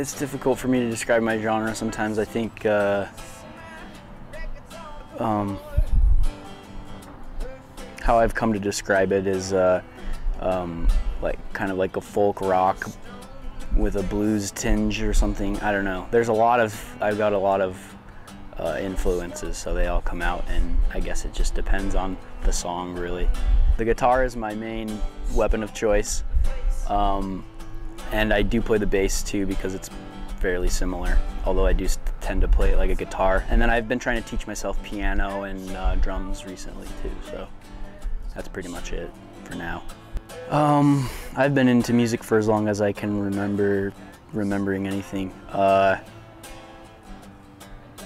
It's difficult for me to describe my genre sometimes. I think how I've come to describe it is like kind of like a folk rock with a blues tinge or something. I don't know. I've got a lot of influences, so they all come out, and I guess it just depends on the song, really. The guitar is my main weapon of choice, and I do play the bass too because it's fairly similar, although I do tend to play it like a guitar. And then I've been trying to teach myself piano and drums recently too, so that's pretty much it for now. I've been into music for as long as I can remembering anything.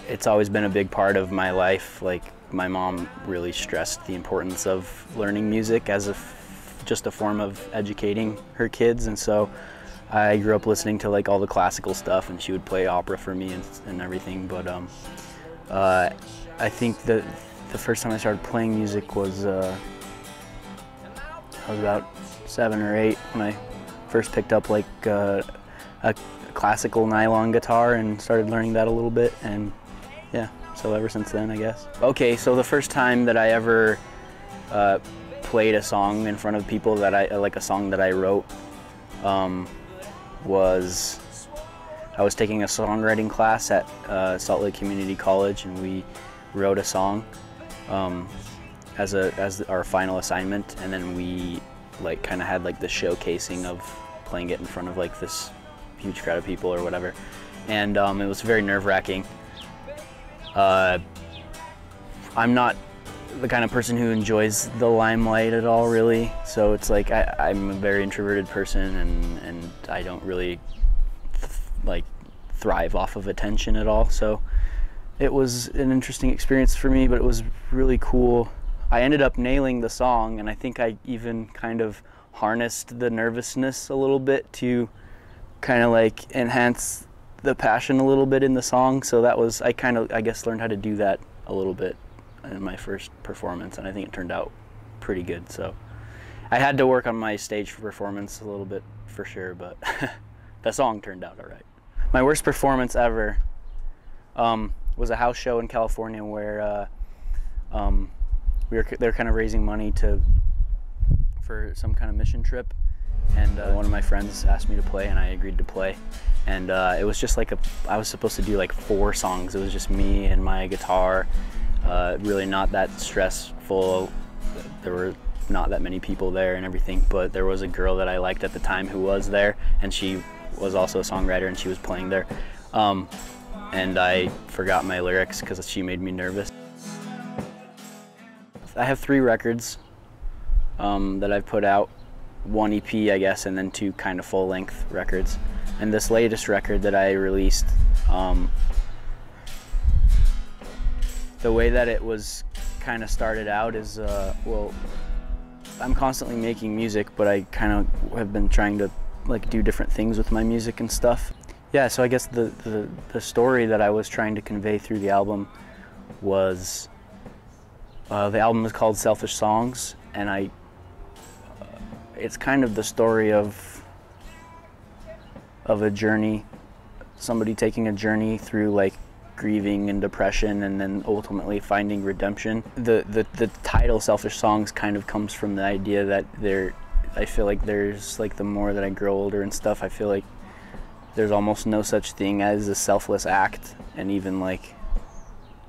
It's always been a big part of my life. Like, my mom really stressed the importance of learning music as just a form of educating her kids, and so I grew up listening to like all the classical stuff, and she would play opera for me and everything. But I think that the first time I started playing music was I was about 7 or 8 when I first picked up like a classical nylon guitar and started learning that a little bit, and yeah, so ever since then, I guess. Okay, so the first time that I ever played a song in front of people like a song that I wrote, was I was taking a songwriting class at Salt Lake Community College, and we wrote a song as our final assignment, and then we like kind of had like the showcasing of playing it in front of like this huge crowd of people or whatever, and it was very nerve-wracking. I'm not the kind of person who enjoys the limelight at all, really, so it's like I'm a very introverted person, and I don't really like thrive off of attention at all, so it was an interesting experience for me, but it was really cool. I ended up nailing the song, and I think I even kind of harnessed the nervousness a little bit to kind of like enhance the passion a little bit in the song. So that was, I guess learned how to do that a little bit in my first performance, and I think it turned out pretty good. So I had to work on my stage performance a little bit for sure, but the song turned out all right. My worst performance ever was a house show in California where they're kind of raising money for some kind of mission trip, and one of my friends asked me to play, and I agreed to play. And it was just like I was supposed to do like 4 songs. It was just me and my guitar, really not that stressful. There were not that many people there and everything, but there was a girl that I liked at the time who was there, and she was also a songwriter, and she was playing there. And I forgot my lyrics because she made me nervous. I have 3 records that I've put out, 1 EP, I guess, and then 2 kind of full-length records. And this latest record that I released, the way that it was kind of started out is, well, I'm constantly making music, but I kind of have been trying to like do different things with my music and stuff. Yeah, so I guess the story that I was trying to convey through the album was, the album is called Selfish Songs, and it's kind of the story of a journey, somebody taking a journey through like grieving and depression, and then ultimately finding redemption. The title Selfish Songs kind of comes from the idea that I feel like there's like, the more that I grow older and stuff, I feel like there's almost no such thing as a selfless act, and even like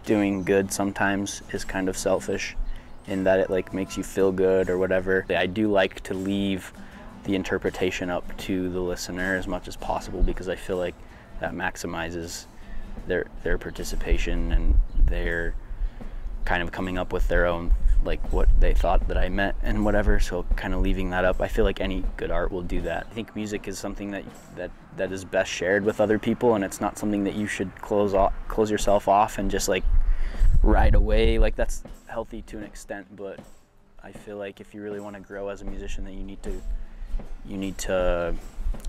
doing good sometimes is kind of selfish in that it like makes you feel good or whatever. I do like to leave the interpretation up to the listener as much as possible, because I feel like that maximizes their participation, and they're kind of coming up with their own, like what they thought that I meant and whatever, so kind of leaving that up. I feel like any good art will do that. I think music is something that is best shared with other people, and it's not something that you should close yourself off and just like right away. Like, that's healthy to an extent, but I feel like if you really want to grow as a musician, that you need to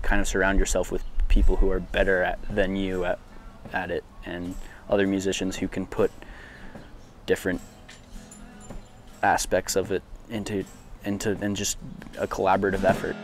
kind of surround yourself with people who are better than you at it, and other musicians who can put different aspects of it into just a collaborative effort.